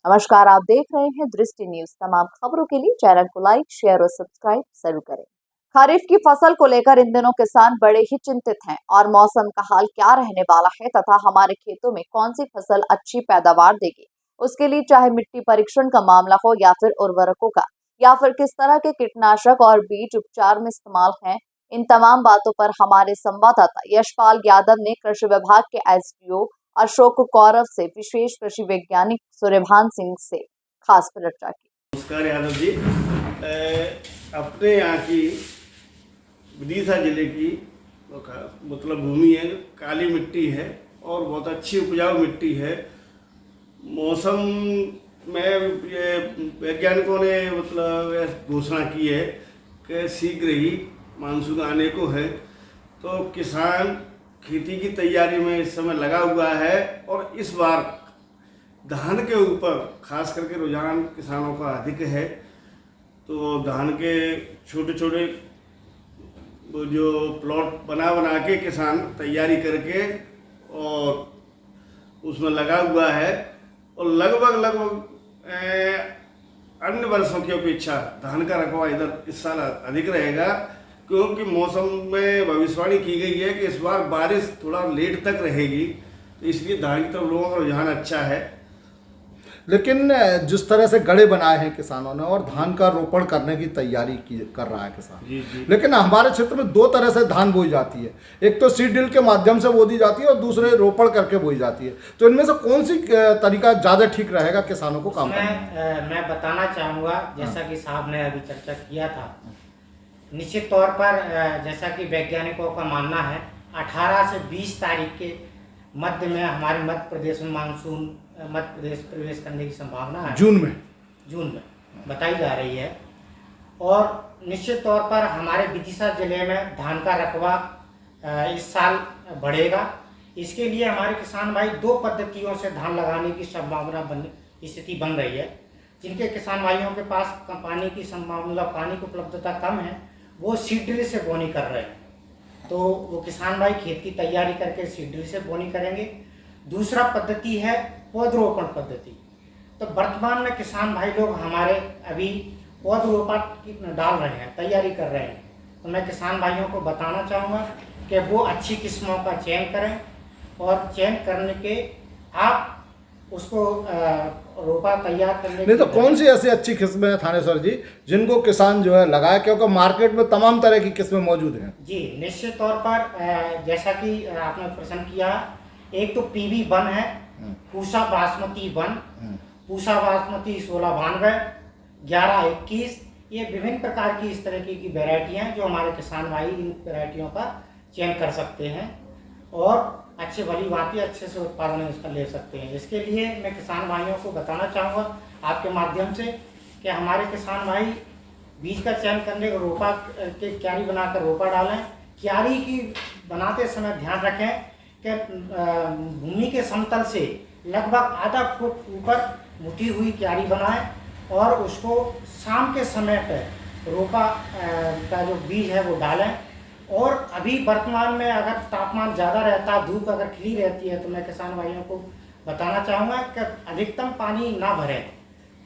नमस्कार, आप देख रहे हैं दृष्टि न्यूज। तमाम खबरों के लिए चैनल को लाइक, शेयर और सब्सक्राइब जरूर करें। खरीफ की फसल को लेकर इन दिनों किसान बड़े ही चिंतित हैं और मौसम का हाल क्या रहने वाला है तथा हमारे खेतों में कौन सी फसल अच्छी पैदावार देगी, उसके लिए चाहे मिट्टी परीक्षण का मामला हो या फिर उर्वरकों का या फिर किस तरह के कीटनाशक और बीज उपचार में इस्तेमाल है, इन तमाम बातों पर हमारे संवाददाता यशपाल यादव ने कृषि विभाग के एसडीओ अशोक कौरव से विशेष कृषि वैज्ञानिक सूर्यभान सिंह से खास चर्चा की। नमस्कार यादव जी। अपने यहाँ की विदिशा जिले की मतलब भूमि है, काली मिट्टी है और बहुत अच्छी उपजाऊ मिट्टी है। मौसम में ये वैज्ञानिकों ने मतलब घोषणा की है कि शीघ्र ही मानसून आने को है, तो किसान खेती की तैयारी में इस समय लगा हुआ है। और इस बार धान के ऊपर खास करके रुझान किसानों का अधिक है, तो धान के छोटे छोटे वो जो प्लॉट बना के किसान तैयारी करके और उसमें लगा हुआ है। और लगभग अन्य वर्षों की अपेक्षा धान का रकबा इधर इस साल अधिक रहेगा, क्योंकि मौसम में भविष्यवाणी की गई है कि इस बार बारिश थोड़ा लेट तक रहेगी, तो इसलिए धान की तरफ लोगों का रुझान अच्छा है। लेकिन जिस तरह से गड़े बनाए हैं किसानों ने और धान का रोपण करने की तैयारी कर रहा है किसान, जी। लेकिन हमारे क्षेत्र में दो तरह से धान बोई जाती है। एक तो सीड ड्रिल के माध्यम से बो दी जाती है और दूसरे रोपण करके बोई जाती है। तो इनमें से कौन सी तरीका ज़्यादा ठीक रहेगा किसानों को काम करने? मैं बताना चाहूँगा, जैसा कि साहब ने अभी चर्चा किया था, निश्चित तौर पर जैसा कि वैज्ञानिकों का मानना है 18 से 20 तारीख के मध्य में हमारे मध्य प्रदेश में मानसून मध्य प्रदेश प्रवेश करने की संभावना है। जून में बताई जा रही है। और निश्चित तौर पर हमारे विदिशा जिले में धान का रकबा इस साल बढ़ेगा। इसके लिए हमारे किसान भाई दो पद्धतियों से धान लगाने की संभावना स्थिति बन रही है। जिनके किसान भाइयों के पास पानी की संभावना, पानी की उपलब्धता कम है, वो सीड ड्रिल से बोनी कर रहे हैं, तो वो किसान भाई खेत की तैयारी करके सीड ड्रिल से बोनी करेंगे। दूसरा पद्धति है पौधरोपण पद्धति। तो वर्तमान में किसान भाई लोग हमारे अभी पौधरोपण डाल रहे हैं, तैयारी कर रहे हैं। तो मैं किसान भाइयों को बताना चाहूँगा कि वो अच्छी किस्मों का चयन करें और चयन करने के आप उसको रोपा तैयार करने। नहीं तो कौन सी ऐसी अच्छी किस्में हैं थानेश्वर जी जिनको किसान जो है लगाए, क्योंकि मार्केट में तमाम तरह की किस्में मौजूद हैं? जी, निश्चित तौर पर जैसा कि आपने प्रश्न किया, एक तो PB1 है, पूसा बासमती 1, पूसा बासमती 1692, 1121, ये विभिन्न प्रकार की इस तरह की वैरायटी हैं जो हमारे किसान भाई इन वैरायटियों का चयन कर सकते हैं और अच्छे भली भांति अच्छे से उत्पादन इसका ले सकते हैं। इसके लिए मैं किसान भाइयों को बताना चाहूँगा आपके माध्यम से कि हमारे किसान भाई बीज का चयन करने को रोपा के क्यारी बनाकर रोपा डालें। क्यारी की बनाते समय ध्यान रखें कि भूमि के समतल से लगभग आधा फुट ऊपर मुठी हुई क्यारी बनाएं और उसको शाम के समय पर रोपा का जो बीज है वो डालें। और अभी वर्तमान में अगर तापमान ज़्यादा रहता, धूप अगर खिली रहती है, तो मैं किसान भाइयों को बताना चाहूँगा कि अधिकतम पानी ना भरें,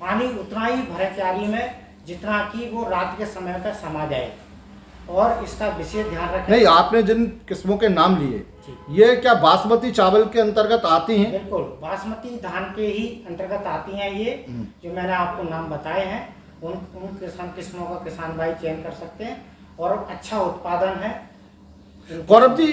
पानी उतना ही भरें क्यारी में जितना कि वो रात के समय पर समा जाए, और इसका विशेष ध्यान रखें। नहीं, आपने जिन किस्मों के नाम लिए, ये क्या बासमती चावल के अंतर्गत आती हैं? बिल्कुल, बासमती धान के ही अंतर्गत आती हैं। ये जो मैंने आपको नाम बताए हैं, उन किस्मों का किसान भाई चयन कर सकते हैं और अच्छा उत्पादन है। गौरव जी,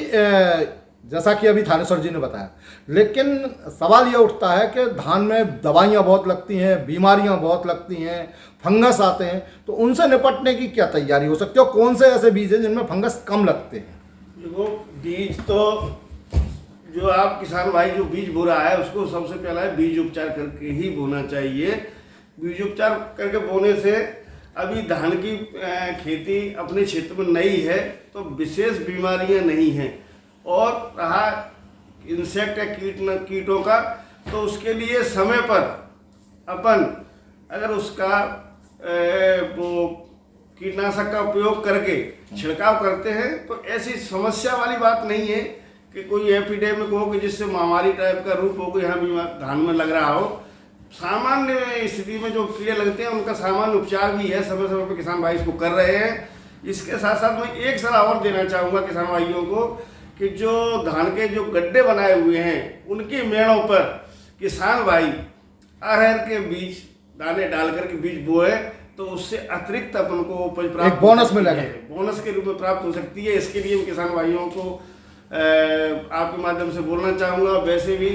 जैसा कि अभी थानेश्वर जी ने बताया, लेकिन सवाल ये उठता है कि धान में दवाइयाँ बहुत लगती हैं, बीमारियाँ बहुत लगती हैं, फंगस आते हैं, तो उनसे निपटने की क्या तैयारी हो सकती है और कौन से ऐसे बीज हैं जिनमें फंगस कम लगते हैं? देखो, बीज तो जो आप किसान भाई जो बीज बो रहा है उसको सबसे पहला है बीज उपचार करके ही बोना चाहिए। बीज उपचार करके बोने से अभी धान की खेती अपने क्षेत्र में नई है, तो विशेष बीमारियां नहीं हैं। और रहा इंसेक्ट या कीटों का, तो उसके लिए समय पर अपन अगर उसका वो कीटनाशक का उपयोग करके छिड़काव करते हैं तो ऐसी समस्या वाली बात नहीं है कि कोई एपिडेमिक हो कि जिससे महामारी टाइप का रूप हो, कोई यहाँ बीमार धान में लग रहा हो। सामान्य स्थिति में जो कीड़े लगते हैं उनका सामान्य उपचार भी है, समय समय पर किसान भाई इसको कर रहे हैं। इसके साथ साथ मैं एक सलाह और देना चाहूँगा किसान भाइयों को कि जो धान के जो गड्ढे बनाए हुए हैं उनकी मेड़ों पर किसान भाई अरहर के बीज दाने डाल करके बीज बोए तो उससे अतिरिक्त अपन को उपज प्राप्त एक बोनस मिलेगा, बोनस के रूप में प्राप्त हो सकती है। इसके लिए किसान भाइयों को आपके माध्यम से बोलना चाहूँगा। वैसे भी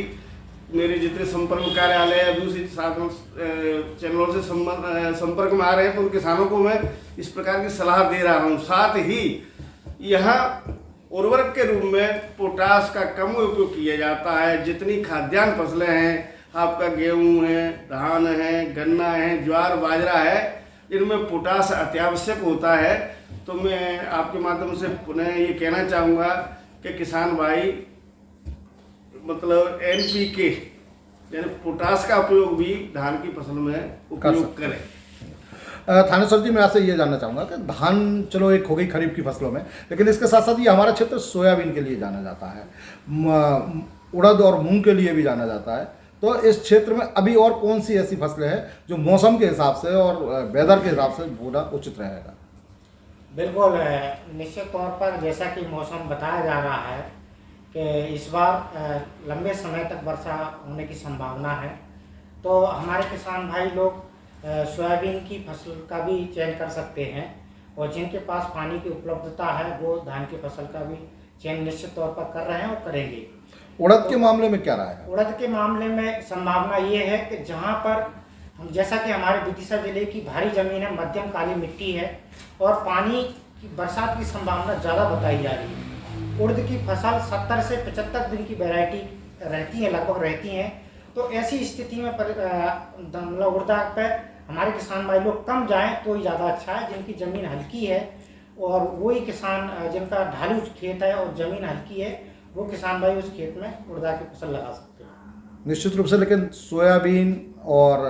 मेरे जितने संपर्क कार्यालय या दूसरी साधन चैनलों से संपर्क में आ रहे हैं तो उन किसानों को मैं इस प्रकार की सलाह दे रहा हूँ। साथ ही यहाँ उर्वरक के रूप में पोटास का कम उपयोग किया जाता है। जितनी खाद्यान्न फसलें हैं, आपका गेहूँ है, धान है, गन्ना है, ज्वार बाजरा है, इनमें पोटास अत्यावश्यक होता है। तो मैं आपके माध्यम से पुनः ये कहना चाहूँगा कि किसान भाई मतलब NPK यानी पोटास का उपयोग भी धान की फसल में उपयोग करें। थानेश्वर जी, मैं आपसे ये जानना चाहूँगा कि धान चलो एक हो गई खरीफ की फसलों में, लेकिन इसके साथ साथ ये हमारा क्षेत्र सोयाबीन के लिए जाना जाता है, उड़द और मूंग के लिए भी जाना जाता है। तो इस क्षेत्र में अभी और कौन सी ऐसी फसलें हैं जो मौसम के हिसाब से और वेदर के हिसाब से बोना उचित रहेगा? बिल्कुल, निश्चित तौर पर जैसा कि मौसम बताया जा रहा है कि इस बार लंबे समय तक वर्षा होने की संभावना है, तो हमारे किसान भाई लोग सोयाबीन की फसल का भी चयन कर सकते हैं और जिनके पास पानी की उपलब्धता है वो धान की फसल का भी चयन निश्चित तौर पर कर रहे हैं और करेंगे। उड़द के मामले में क्या रहा है? उड़द के मामले में संभावना ये है कि जहाँ पर हम जैसा कि हमारे विदिशा जिले की भारी जमीन है, मध्यम काली मिट्टी है और पानी की बरसात की संभावना ज़्यादा बताई जा रही है। उड़द की फसल 70 से 75 दिन की वैरायटी रहती है, लगभग रहती हैं। तो ऐसी स्थिति में मतलब उड़द पर हमारे किसान भाई लोग कम जाएं तो ही ज़्यादा अच्छा है। जिनकी ज़मीन हल्की है और वही किसान जिनका ढालू खेत है और ज़मीन हल्की है वो किसान भाई उस खेत में उड़द की फसल लगा सकते हैं निश्चित रूप से। लेकिन सोयाबीन और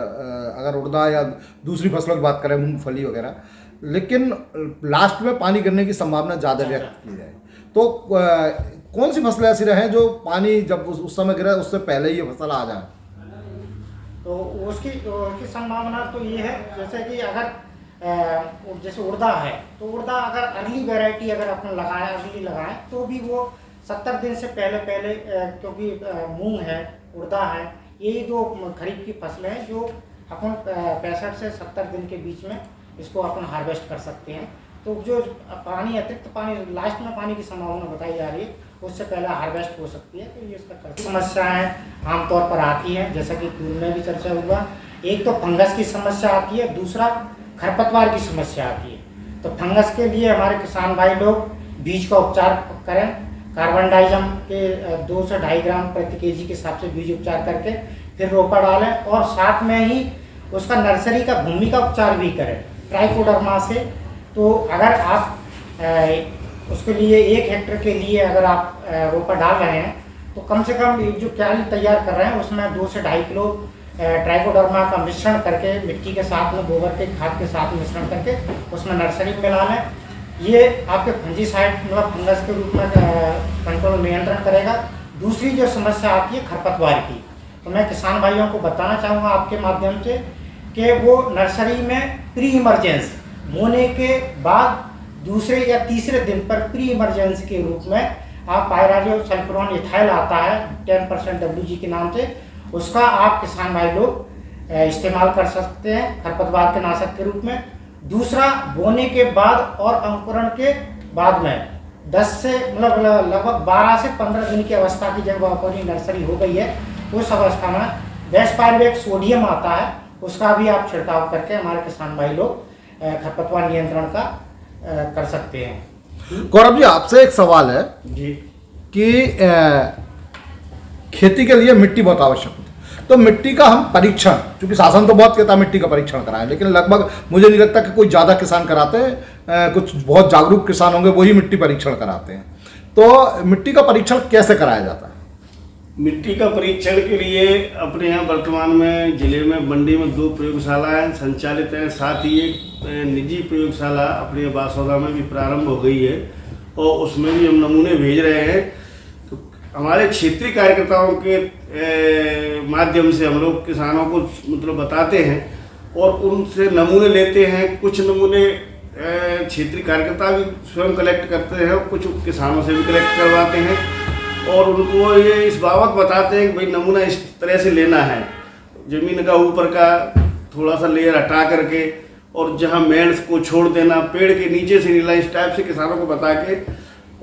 अगर उड़द या दूसरी फसलों की बात करें, मूंगफली वगैरह, लेकिन लास्ट में पानी गिरने की संभावना ज़्यादा व्यक्त की जाए तो कौन सी फसलें ऐसी रहें जो पानी जब उस समय गिरे उससे पहले ही ये फसल आ जाए? तो उसकी संभावना तो ये है जैसे कि अगर जैसे उड़द है तो उड़द अगर अर्ली वैरायटी अगर अपन लगाएं, अर्ली लगाएं तो भी वो 70 दिन से पहले क्योंकि मूंग है, उड़द है, यही दो खरीफ की फसलें हैं जो अपन 65 से 70 दिन के बीच में इसको अपन हार्वेस्ट कर सकते हैं। तो जो पानी अतिरिक्त पानी लास्ट में पानी की संभावना बताई जा रही है उससे पहले हार्वेस्ट हो सकती है। तो ये इसका समस्याएं आमतौर पर आती हैं, जैसा कि पूर्व में भी चर्चा हुआ। एक तो फंगस की समस्या आती है, दूसरा खरपतवार की समस्या आती है। तो फंगस के लिए हमारे किसान भाई लोग बीज का उपचार करें, कार्बनडाइजम के 2 से 2.5 ग्राम प्रति केजी के हिसाब से बीज उपचार करके फिर रोपा डालें और साथ में ही उसका नर्सरी का भूमि का उपचार भी करें ट्राइकोडर्मा से। तो अगर आप उसके लिए 1 हेक्टेयर के लिए अगर आप रोपा डाल रहे हैं तो कम से कम जो क्यारी तैयार कर रहे हैं उसमें 2 से 2.5 किलो ट्राइकोडर्मा का मिश्रण करके मिट्टी के साथ में गोबर के खाद के साथ मिश्रण करके उसमें नर्सरी में मिला लें। ये आपके फंजीसाइड मतलब फंगस के रूप में कंट्रोल नियंत्रण करेगा। दूसरी जो समस्या आती है खरपतवार की, तो मैं किसान भाइयों को बताना चाहूँगा आपके माध्यम से कि वो नर्सरी में प्री इमरजेंसी बोने के बाद दूसरे या तीसरे दिन पर प्री इमरजेंसी के रूप में आप पायराजोसल्फोन इथाइल आता है 10% WG के नाम से, उसका आप किसान भाई लोग इस्तेमाल कर सकते हैं खरपतवार के नाशक के रूप में। दूसरा, बोने के बाद और अंकुरण के बाद में 10 से मतलब लगभग 12 से 15 दिन की अवस्था की जब अपनी नर्सरी हो गई है उस अवस्था में बेस्पायरवेट सोडियम आता है, उसका भी आप छिड़काव करके हमारे किसान भाई लोग खरपतवार नियंत्रण का कर सकते हैं। गौरव जी, आपसे एक सवाल है जी कि खेती के लिए मिट्टी बहुत आवश्यक होती है, तो मिट्टी का हम परीक्षण, क्योंकि शासन तो बहुत कहता है मिट्टी का परीक्षण कराएं, लेकिन लगभग मुझे नहीं लगता कि कोई ज़्यादा किसान कराते हैं, कुछ बहुत जागरूक किसान होंगे वही मिट्टी परीक्षण कराते हैं। तो मिट्टी का परीक्षण कैसे कराया जाता है? मिट्टी का परीक्षण के लिए अपने यहाँ वर्तमान में जिले में मंडी में 2 प्रयोगशालाएं संचालित हैं, साथ ही एक निजी प्रयोगशाला अपने बासौदा में भी प्रारंभ हो गई है और उसमें भी हम नमूने भेज रहे हैं। तो हमारे क्षेत्रीय कार्यकर्ताओं के माध्यम से हम लोग किसानों को मतलब बताते हैं और उनसे नमूने लेते हैं। कुछ नमूने क्षेत्रीय कार्यकर्ता भी स्वयं कलेक्ट करते हैं और कुछ किसानों से भी कलेक्ट करवाते हैं और उनको ये इस बाबत बताते हैं कि भाई नमूना इस तरह से लेना है, ज़मीन का ऊपर का थोड़ा सा लेयर हटा करके और जहाँ मेंस को छोड़ देना, पेड़ के नीचे से नीला, इस टाइप से किसानों को बता के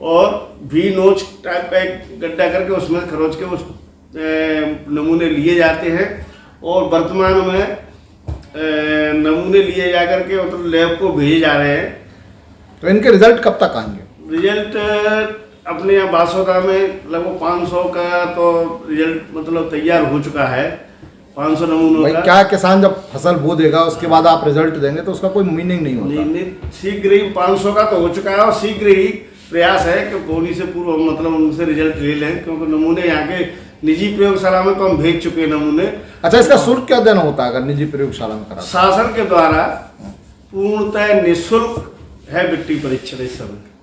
और भी नोच टाइप का एक गड्ढा करके उसमें खरोच के उस नमूने लिए जाते हैं और वर्तमान में नमूने लिए जा करके मतलब लैब को भेजे जा रहे हैं। तो इनके रिजल्ट कब तक आएंगे? रिजल्ट अपने यहाँ बासोदा में लगभग 500 का तो रिजल्ट मतलब तैयार हो चुका है, 500 नमूनों भाई का। क्या किसान जब फसल बो देगा उसके बाद आप रिजल्ट देंगे तो उसका कोई मीनिंग नहीं होता। नहीं, शीघ्र ही 500 का तो हो चुका है और शीघ्र ही प्रयास है कि बोनी से पूर्व मतलब उनसे रिजल्ट ले लें, क्योंकि नमूने यहाँ के निजी प्रयोगशाला में तो हम भेज चुके हैं नमूने। अच्छा, इसका शुल्क क्या देना होता है अगर निजी प्रयोगशाला में करा? शासन के द्वारा पूर्णतः निःशुल्क है मिट्टी परीक्षण इस समय।